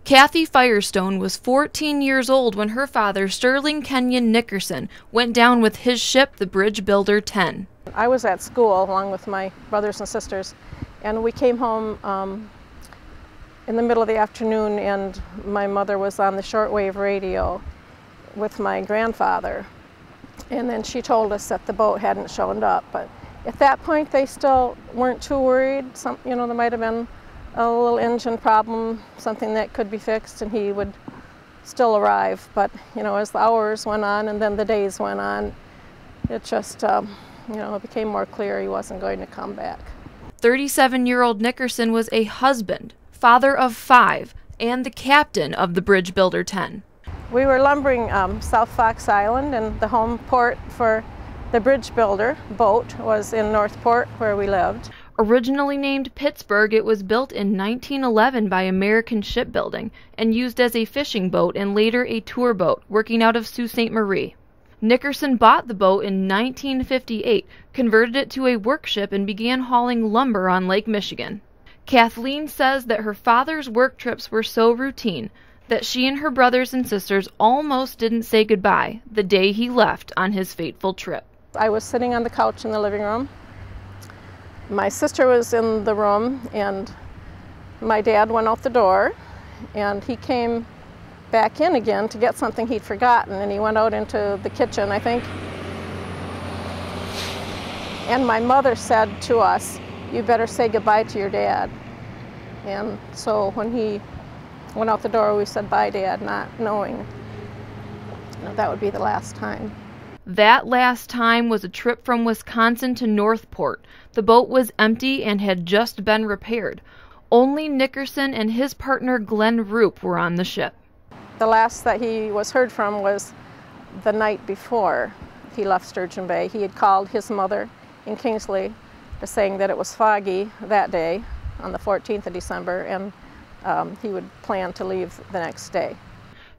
Kathy Firestone was 14 years old when her father, Sterling Kenyon Nickerson, went down with his ship, the Bridge Builder 10. I was at school along with my brothers and sisters, and we came home in the middle of the afternoon, and my mother was on the shortwave radio with my grandfather, and then she told us that the boat hadn't shown up. But at that point they still weren't too worried. There might have been a little engine problem, something that could be fixed, and he would still arrive. But as the hours went on and then the days went on, it just it became more clear he wasn't going to come back. 37-year-old Nickerson was a husband, father of 5, and the captain of the Bridge Builder 10. We were lumbering South Fox Island, and the home port for the Bridge Builder boat was in Northport, where we lived. Originally named Pittsburgh, it was built in 1911 by American Shipbuilding and used as a fishing boat and later a tour boat, working out of Sault Ste. Marie. Nickerson bought the boat in 1958, converted it to a workship, and began hauling lumber on Lake Michigan. Kathleen says that her father's work trips were so routine that she and her brothers and sisters almost didn't say goodbye the day he left on his fateful trip. I was sitting on the couch in the living room. My sister was in the room, and my dad went out the door, and he came back in again to get something he'd forgotten, and he went out into the kitchen, I think. And my mother said to us, "You better say goodbye to your dad." And so when he went out the door, we said, "Bye, Dad," not knowing that would be the last time. That last time was a trip from Wisconsin to Northport. The boat was empty and had just been repaired. Only Nickerson and his partner Glenn Roop were on the ship. The last that he was heard from was the night before he left Sturgeon Bay. He had called his mother in Kingsley, saying that it was foggy that day on the 14th of December, and he would plan to leave the next day.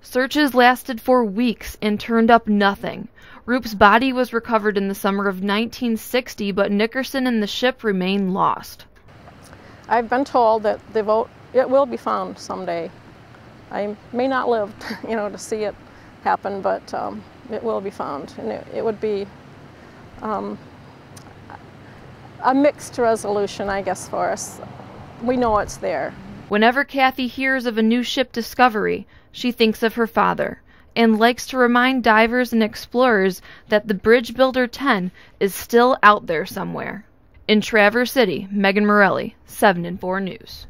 Searches lasted for weeks and turned up nothing. Roop's body was recovered in the summer of 1960, but Nickerson and the ship remain lost. I've been told that the boat, it will be found someday. I may not live, to see it happen, but it will be found, and it would be a mixed resolution, I guess, for us. We know it's there. Whenever Kathy hears of a new ship discovery, she thinks of her father and likes to remind divers and explorers that the Bridge Builder 10 is still out there somewhere. In Traverse City, Megan Morelli, 7 and 4 News.